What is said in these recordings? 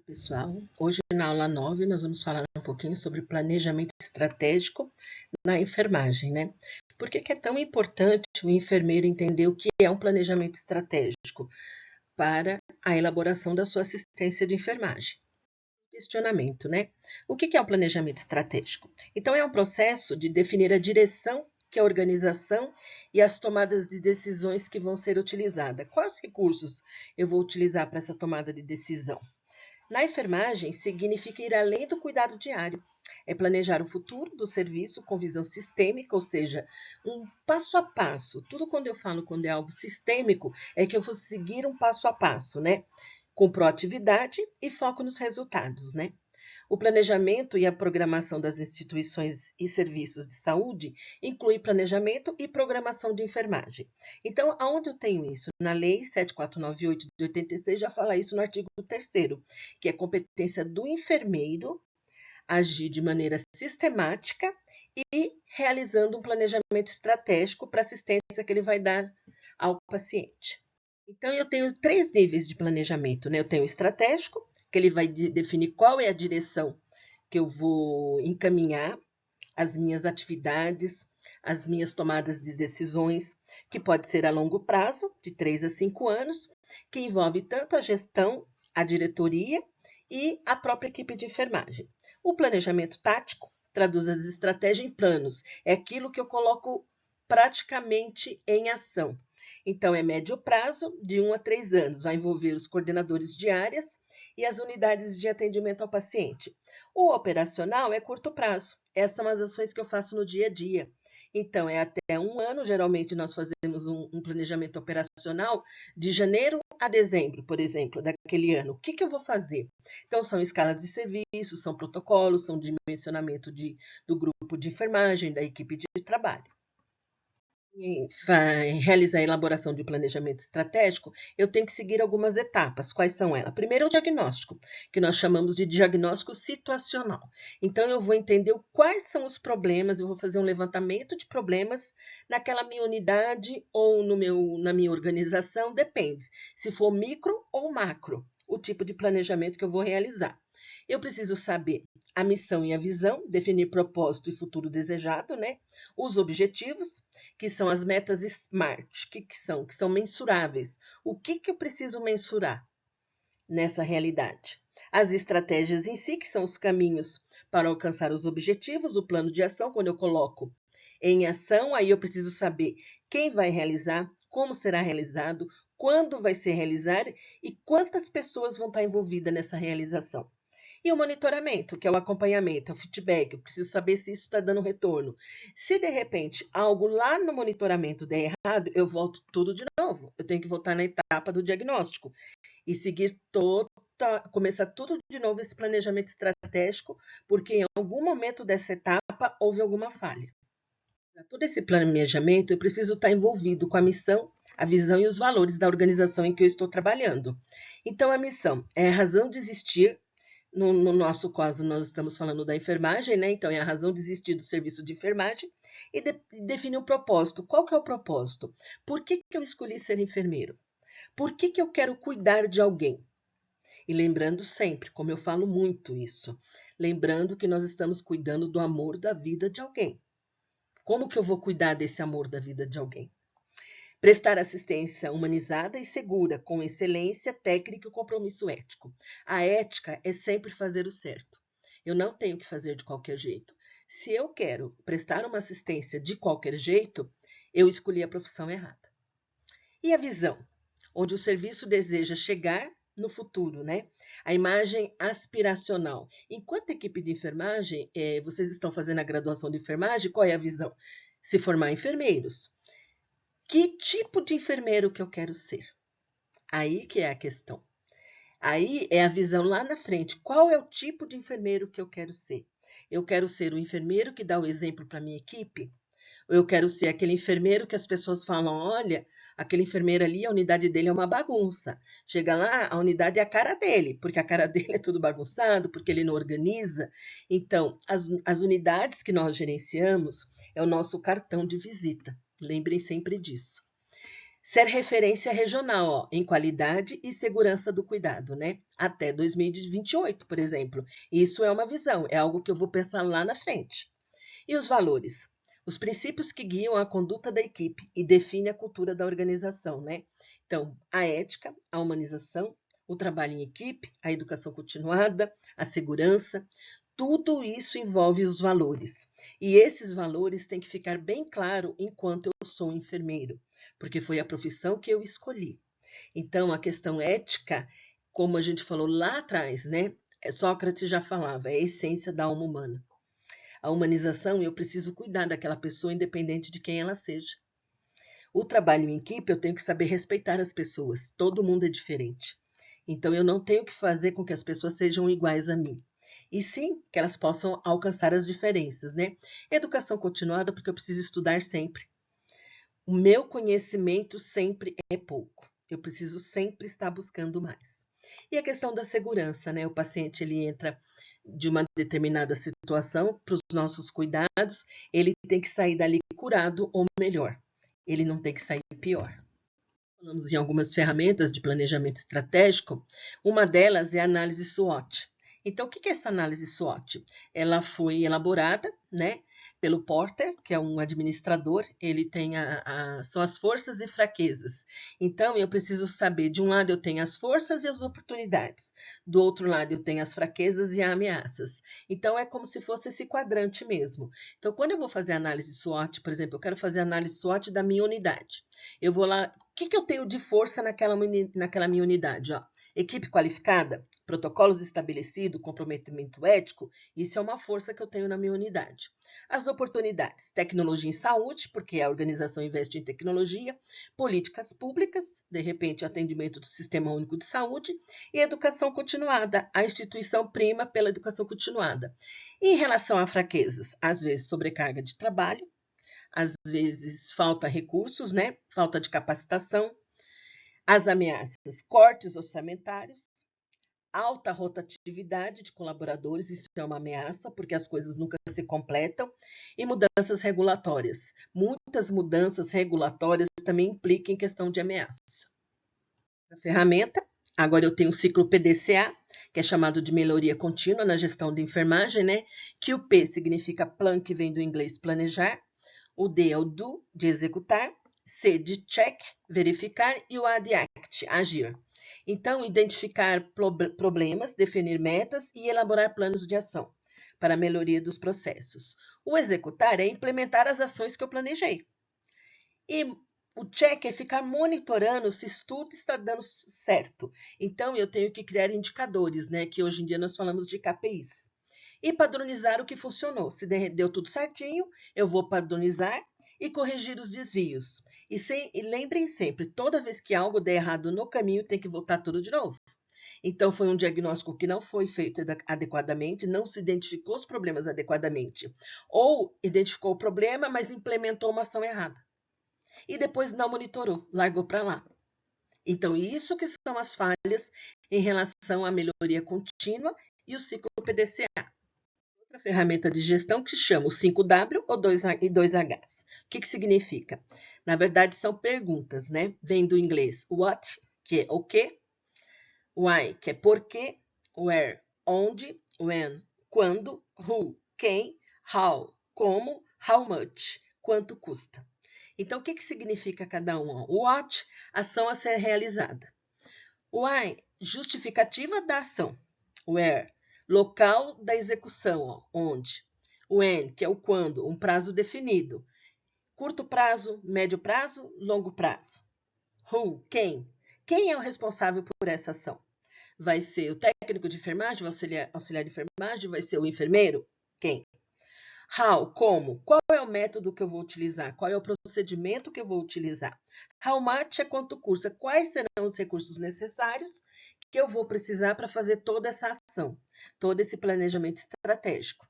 Pessoal, hoje na aula 9 nós vamos falar um pouquinho sobre planejamento estratégico na enfermagem, né? Por que é tão importante o enfermeiro entender o que é um planejamento estratégico para a elaboração da sua assistência de enfermagem? Questionamento, né? O que é um planejamento estratégico? Então, é um processo de definir a direção que a organização e as tomadas de decisões que vão ser utilizadas. Quais recursos eu vou utilizar para essa tomada de decisão? Na enfermagem, significa ir além do cuidado diário. É planejar o futuro do serviço com visão sistêmica, ou seja, um passo a passo. Tudo quando é algo sistêmico, é que eu vou seguir um passo a passo, né? Com proatividade e foco nos resultados, né? O planejamento e a programação das instituições e serviços de saúde inclui planejamento e programação de enfermagem. Então, aonde eu tenho isso? Na Lei 7498 de 86 já fala isso no artigo 3º, que é competência do enfermeiro agir de maneira sistemática e realizando um planejamento estratégico para a assistência que ele vai dar ao paciente. Então, eu tenho 3 níveis de planejamento, né? Eu tenho o estratégico, que ele vai definir qual é a direção que eu vou encaminhar as minhas atividades, as minhas tomadas de decisões, que pode ser a longo prazo, de 3 a 5 anos, que envolve tanto a gestão, a diretoria e a própria equipe de enfermagem. O planejamento tático traduz as estratégias em planos, é aquilo que eu coloco praticamente em ação. Então, é médio prazo, de 1 a 3 anos, vai envolver os coordenadores de áreas e as unidades de atendimento ao paciente. O operacional é curto prazo, essas são as ações que eu faço no dia a dia. Então, é até 1 ano, geralmente nós fazemos um planejamento operacional de janeiro a dezembro, por exemplo, daquele ano. O que eu vou fazer? Então, são escalas de serviço, são protocolos, são dimensionamento do grupo de enfermagem, da equipe de trabalho. Realizar a elaboração de planejamento estratégico, eu tenho que seguir algumas etapas. Quais são elas? Primeiro, o diagnóstico, que nós chamamos de diagnóstico situacional. Então, eu vou entender quais são os problemas, eu vou fazer um levantamento de problemas naquela minha unidade ou na minha organização, depende, se for micro ou macro, o tipo de planejamento que eu vou realizar. Eu preciso saber a missão e a visão, definir propósito e futuro desejado, né? Os objetivos, que são as metas SMART, que são mensuráveis. O que eu preciso mensurar nessa realidade? As estratégias em si, que são os caminhos para alcançar os objetivos, o plano de ação, quando eu coloco em ação, aí eu preciso saber quem vai realizar, como será realizado, quando vai ser realizado e quantas pessoas vão estar envolvidas nessa realização. E o monitoramento, que é o acompanhamento, é o feedback, eu preciso saber se isso está dando retorno. Se de repente algo lá no monitoramento der errado, eu volto tudo de novo. Eu tenho que voltar na etapa do diagnóstico e seguir começar tudo de novo esse planejamento estratégico, porque em algum momento dessa etapa houve alguma falha. Para todo esse planejamento, eu preciso estar envolvido com a missão, a visão e os valores da organização em que eu estou trabalhando. Então, a missão é a razão de existir. No nosso caso, nós estamos falando da enfermagem, né? Então, é a razão de existir do serviço de enfermagem e definir o propósito. Qual que é o propósito? Por que eu escolhi ser enfermeiro? Por que eu quero cuidar de alguém? E lembrando sempre, como eu falo muito isso, lembrando que nós estamos cuidando do amor da vida de alguém. Como que eu vou cuidar desse amor da vida de alguém? Prestar assistência humanizada e segura, com excelência técnica e compromisso ético. A ética é sempre fazer o certo. Eu não tenho que fazer de qualquer jeito. Se eu quero prestar uma assistência de qualquer jeito, eu escolhi a profissão errada. E a visão, onde o serviço deseja chegar no futuro, né? A imagem aspiracional. Enquanto equipe de enfermagem, vocês estão fazendo a graduação de enfermagem, qual é a visão? Se formar enfermeiros. Que tipo de enfermeiro que eu quero ser? Aí que é a questão. Aí é a visão lá na frente. Qual é o tipo de enfermeiro que eu quero ser? Eu quero ser o enfermeiro que dá o exemplo para a minha equipe? Ou eu quero ser aquele enfermeiro que as pessoas falam, olha, aquele enfermeiro ali, a unidade dele é uma bagunça. Chega lá, a unidade é a cara dele, porque a cara dele é tudo bagunçado, porque ele não organiza. Então, as unidades que nós gerenciamos é o nosso cartão de visita. Lembrem sempre disso. Ser referência regional, ó, em qualidade e segurança do cuidado, né? Até 2028, por exemplo. Isso é uma visão, é algo que eu vou pensar lá na frente. E os valores? Os princípios que guiam a conduta da equipe e definem a cultura da organização, né? Então, a ética, a humanização, o trabalho em equipe, a educação continuada, a segurança, tudo isso envolve os valores. E esses valores têm que ficar bem claro enquanto eu sou enfermeiro, porque foi a profissão que eu escolhi. Então, a questão ética, como a gente falou lá atrás, né? Sócrates já falava, é a essência da alma humana. A humanização, eu preciso cuidar daquela pessoa independente de quem ela seja. O trabalho em equipe, eu tenho que saber respeitar as pessoas. Todo mundo é diferente. Então, eu não tenho que fazer com que as pessoas sejam iguais a mim. E sim, que elas possam alcançar as diferenças, né? Educação continuada, porque eu preciso estudar sempre. O meu conhecimento sempre é pouco. Eu preciso sempre estar buscando mais. E a questão da segurança, né? O paciente, ele entra de uma determinada situação para os nossos cuidados, ele tem que sair dali curado ou melhor. Ele não tem que sair pior. Falamos em algumas ferramentas de planejamento estratégico. Uma delas é a análise SWOT. Então, o que é essa análise SWOT? Ela foi elaborada, né, pelo Porter, que é um administrador. Ele tem são as forças e fraquezas. Então, eu preciso saber, de um lado eu tenho as forças e as oportunidades. Do outro lado eu tenho as fraquezas e as ameaças. Então, é como se fosse esse quadrante mesmo. Então, quando eu vou fazer análise SWOT, por exemplo, eu quero fazer análise SWOT da minha unidade. Eu vou lá, o que eu tenho de força naquela minha unidade? Ó? Equipe qualificada, protocolos estabelecidos, comprometimento ético, isso é uma força que eu tenho na minha unidade. As oportunidades, tecnologia em saúde, porque a organização investe em tecnologia, políticas públicas, de repente atendimento do Sistema Único de Saúde, e educação continuada, a instituição prima pela educação continuada. E em relação a fraquezas, às vezes sobrecarga de trabalho, às vezes falta recursos, né? Falta de capacitação. As ameaças, cortes orçamentários, alta rotatividade de colaboradores, isso é uma ameaça, porque as coisas nunca se completam, e mudanças regulatórias. Muitas mudanças regulatórias também implicam em questão de ameaça. A ferramenta, agora eu tenho o ciclo PDCA, que é chamado de melhoria contínua na gestão de enfermagem, né? Que o P significa plan, que vem do inglês planejar, o D é o do, de executar, C de check, verificar, e o A de act, agir. Então, identificar problemas, definir metas e elaborar planos de ação para a melhoria dos processos. O executar é implementar as ações que eu planejei. E o check é ficar monitorando se tudo está dando certo. Então, eu tenho que criar indicadores, né? Que hoje em dia nós falamos de KPIs. E padronizar o que funcionou. Se deu tudo certinho, eu vou padronizar e corrigir os desvios. E lembrem sempre, toda vez que algo der errado no caminho, tem que voltar tudo de novo. Então, foi um diagnóstico que não foi feito adequadamente, não se identificou os problemas adequadamente. Ou identificou o problema, mas implementou uma ação errada. E depois não monitorou, largou para lá. Então, isso que são as falhas em relação à melhoria contínua e o ciclo PDCA. Outra ferramenta de gestão que se chama o 5W ou 2Hs. O que significa? Na verdade, são perguntas, né? Vem do inglês what, que é o que, why, que é porquê, where, onde, when, quando, who, quem, how, como, how much, quanto custa. Então, o que significa cada um? O what, ação a ser realizada. Why, justificativa da ação. Where, local da execução, onde. When, que é o quando, um prazo definido. Curto prazo, médio prazo, longo prazo. Who, quem. Quem é o responsável por essa ação? Vai ser o técnico de enfermagem, o auxiliar de enfermagem, vai ser o enfermeiro? Quem? How, como? Qual é o método que eu vou utilizar? Qual é o procedimento que eu vou utilizar? How much é quanto custa? Quais serão os recursos necessários que eu vou precisar para fazer toda essa ação, todo esse planejamento estratégico?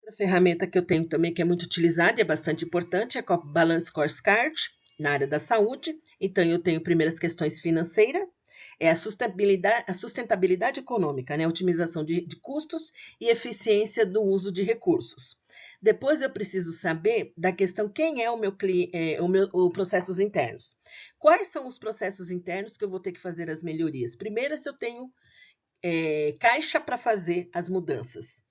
Outra ferramenta que eu tenho também que é muito utilizada e é bastante importante é a Balance Scorecard, na área da saúde. Então, eu tenho primeiras questões financeiras, é a sustentabilidade econômica, né? Otimização de custos e eficiência do uso de recursos. Depois eu preciso saber da questão quem é o meu cliente, os processos internos. Quais são os processos internos que eu vou ter que fazer as melhorias? Primeiro, se eu tenho caixa para fazer as mudanças.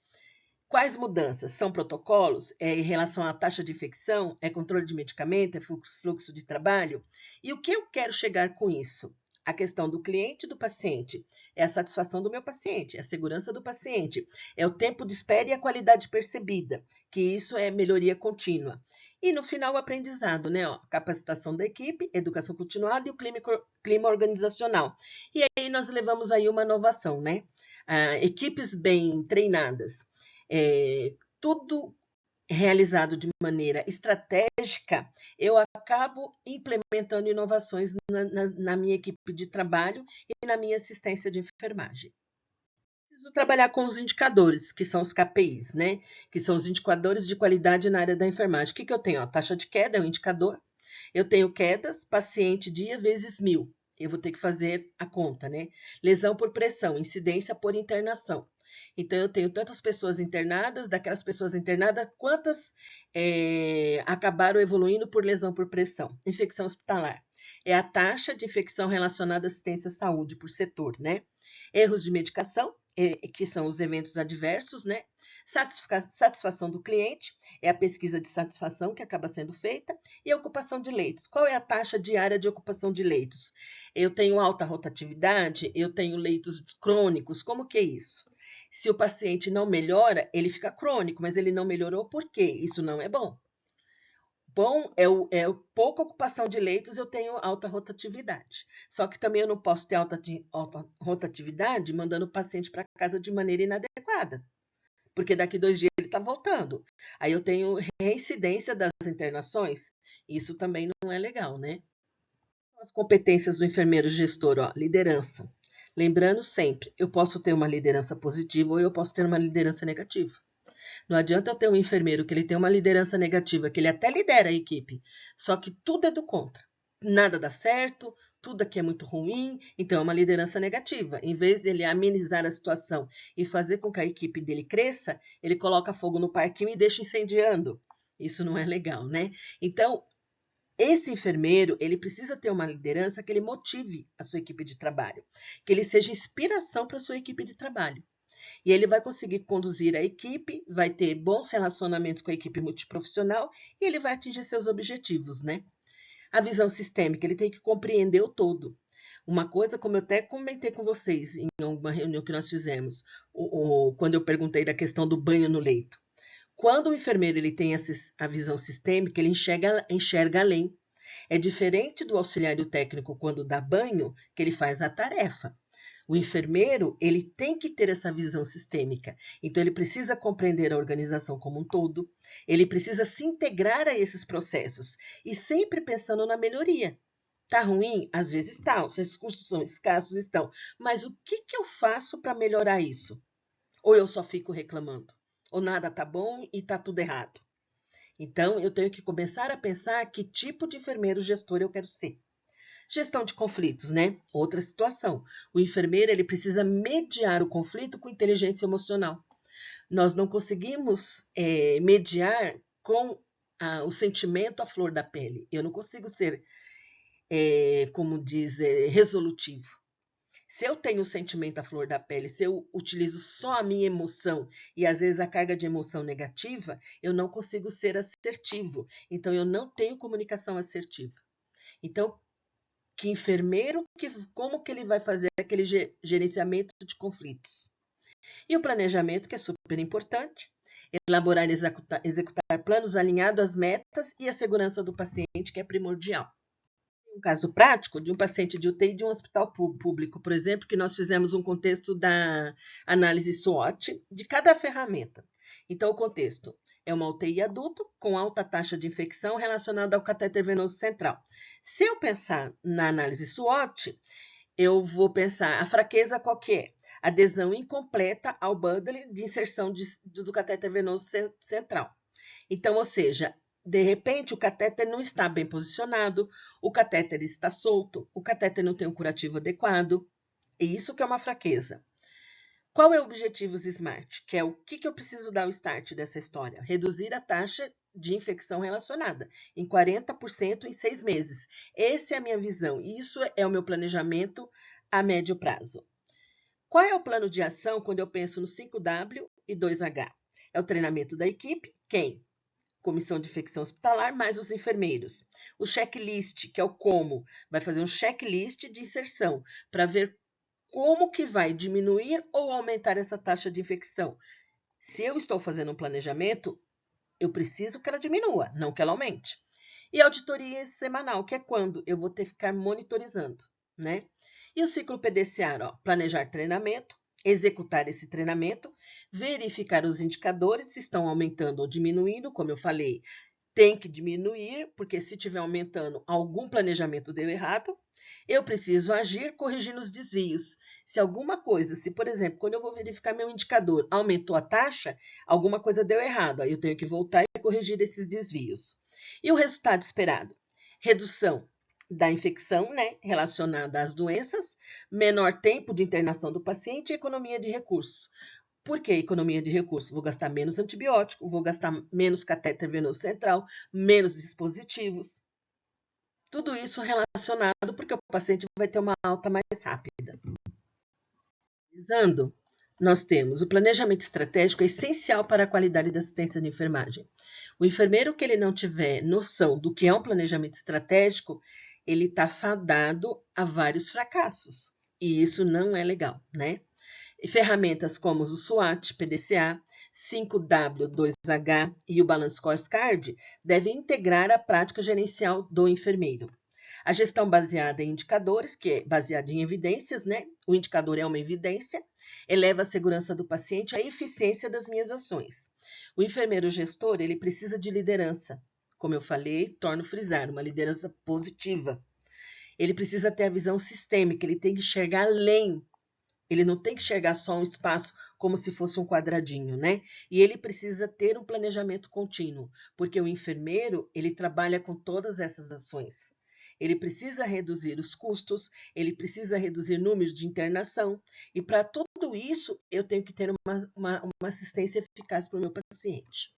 Quais mudanças? São protocolos? É em relação à taxa de infecção? É controle de medicamento? É fluxo de trabalho? E o que eu quero chegar com isso? A questão do cliente e do paciente. É a satisfação do meu paciente, é a segurança do paciente, é o tempo de espera e a qualidade percebida, que isso é melhoria contínua. E no final o aprendizado, né? Capacitação da equipe, educação continuada e o clima organizacional. E aí nós levamos aí uma inovação, né? Equipes bem treinadas. Tudo realizado de maneira estratégica, eu acabo implementando inovações na minha equipe de trabalho e na minha assistência de enfermagem. Preciso trabalhar com os indicadores, que são os KPIs, né? Que são os indicadores de qualidade na área da enfermagem. O que eu tenho? Taxa de queda é um indicador. Eu tenho quedas, paciente dia vezes 1000. Eu vou ter que fazer a conta, né? Lesão por pressão, incidência por internação. Então, eu tenho tantas pessoas internadas, daquelas pessoas internadas, quantas acabaram evoluindo por lesão por pressão. Infecção hospitalar. É a taxa de infecção relacionada à assistência à saúde por setor, né? Erros de medicação, que são os eventos adversos, né? Satisfação do cliente, é a pesquisa de satisfação que acaba sendo feita, e a ocupação de leitos. Qual é a taxa diária de ocupação de leitos? Eu tenho alta rotatividade, eu tenho leitos crônicos, como que é isso? Se o paciente não melhora, ele fica crônico, mas ele não melhorou por quê? Isso não é bom. Bom é pouca ocupação de leitos, eu tenho alta rotatividade. Só que também eu não posso ter alta rotatividade mandando o paciente para casa de maneira inadequada, porque daqui 2 dias ele está voltando. Aí eu tenho reincidência das internações, isso também não é legal, né? As competências do enfermeiro gestor, liderança. Lembrando sempre, eu posso ter uma liderança positiva ou eu posso ter uma liderança negativa. Não adianta eu ter um enfermeiro que ele tem uma liderança negativa, que ele até lidera a equipe, só que tudo é do contra. Nada dá certo, tudo aqui é muito ruim, então é uma liderança negativa. Em vez dele amenizar a situação e fazer com que a equipe dele cresça, ele coloca fogo no parquinho e deixa incendiando. Isso não é legal, né? Então, esse enfermeiro, ele precisa ter uma liderança que ele motive a sua equipe de trabalho, que ele seja inspiração para a sua equipe de trabalho. E ele vai conseguir conduzir a equipe, vai ter bons relacionamentos com a equipe multiprofissional e ele vai atingir seus objetivos, né? A visão sistêmica, ele tem que compreender o todo. Uma coisa, como eu até comentei com vocês em uma reunião que nós fizemos, quando eu perguntei da questão do banho no leito. Quando o enfermeiro ele tem a visão sistêmica, ele enxerga além. É diferente do auxiliar técnico quando dá banho, que ele faz a tarefa. O enfermeiro ele tem que ter essa visão sistêmica. Então, ele precisa compreender a organização como um todo, ele precisa se integrar a esses processos e sempre pensando na melhoria. Tá ruim? Às vezes está, os recursos são escassos, estão. Mas o que eu faço para melhorar isso? Ou eu só fico reclamando? Ou nada tá bom e tá tudo errado? Então, eu tenho que começar a pensar que tipo de enfermeiro gestor eu quero ser. Gestão de conflitos, né? Outra situação. O enfermeiro ele precisa mediar o conflito com inteligência emocional. Nós não conseguimos mediar com o sentimento à flor da pele. Eu não consigo ser, como diz, resolutivo. Se eu tenho o sentimento à flor da pele, se eu utilizo só a minha emoção e às vezes a carga de emoção negativa, eu não consigo ser assertivo. Então, eu não tenho comunicação assertiva. Então, que enfermeiro, como que ele vai fazer aquele gerenciamento de conflitos? E o planejamento, que é super importante, elaborar e executar planos alinhados às metas e à segurança do paciente, que é primordial. Um caso prático de um paciente de UTI de um hospital público, por exemplo, que nós fizemos um contexto da análise SWOT de cada ferramenta. Então, o contexto é uma UTI adulto com alta taxa de infecção relacionada ao catéter venoso central. Se eu pensar na análise SWOT, eu vou pensar a fraqueza qual que é? Adesão incompleta ao bundle de inserção do catéter venoso central. Então, ou seja, de repente, o catéter não está bem posicionado, o catéter está solto, o catéter não tem um curativo adequado. E isso que é uma fraqueza. Qual é o objetivo SMART? Que é o que eu preciso dar o start dessa história? Reduzir a taxa de infecção relacionada em 40% em 6 meses. Essa é a minha visão. Isso é o meu planejamento a médio prazo. Qual é o plano de ação quando eu penso no 5W e 2H? É o treinamento da equipe. Quem? Comissão de infecção hospitalar, mais os enfermeiros. O checklist, que é o como, vai fazer um checklist de inserção para ver como que vai diminuir ou aumentar essa taxa de infecção. Se eu estou fazendo um planejamento, eu preciso que ela diminua, não que ela aumente. E auditoria semanal, que é quando eu vou ter que ficar monitorizando, né? E o ciclo PDCA, ó, planejar treinamento, executar esse treinamento, verificar os indicadores se estão aumentando ou diminuindo, como eu falei, tem que diminuir, porque se estiver aumentando, algum planejamento deu errado. Eu preciso agir corrigindo os desvios. Se alguma coisa, se por exemplo, quando eu vou verificar meu indicador, aumentou a taxa, alguma coisa deu errado, aí eu tenho que voltar e corrigir esses desvios. E o resultado esperado? Redução da infecção, né, relacionada às doenças, menor tempo de internação do paciente e economia de recursos. Por que economia de recursos? Vou gastar menos antibiótico, vou gastar menos catéter venoso central, menos dispositivos. Tudo isso relacionado porque o paciente vai ter uma alta mais rápida. Analisando, nós temos o planejamento estratégico é essencial para a qualidade da assistência de enfermagem. O enfermeiro que ele não tiver noção do que é um planejamento estratégico, ele está fadado a vários fracassos. E isso não é legal, né? E ferramentas como o SWOT, PDCA, 5W, 2H e o Balance Scorecard devem integrar a prática gerencial do enfermeiro. A gestão baseada em indicadores, que é baseada em evidências, né? O indicador é uma evidência, eleva a segurança do paciente e a eficiência das minhas ações. O enfermeiro gestor, ele precisa de liderança. Como eu falei, torno frisar, uma liderança positiva. Ele precisa ter a visão sistêmica, ele tem que enxergar além. Ele não tem que enxergar só um espaço como se fosse um quadradinho, né? E ele precisa ter um planejamento contínuo, porque o enfermeiro, ele trabalha com todas essas ações. Ele precisa reduzir os custos, ele precisa reduzir números de internação, e para tudo isso, eu tenho que ter uma assistência eficaz para o meu paciente.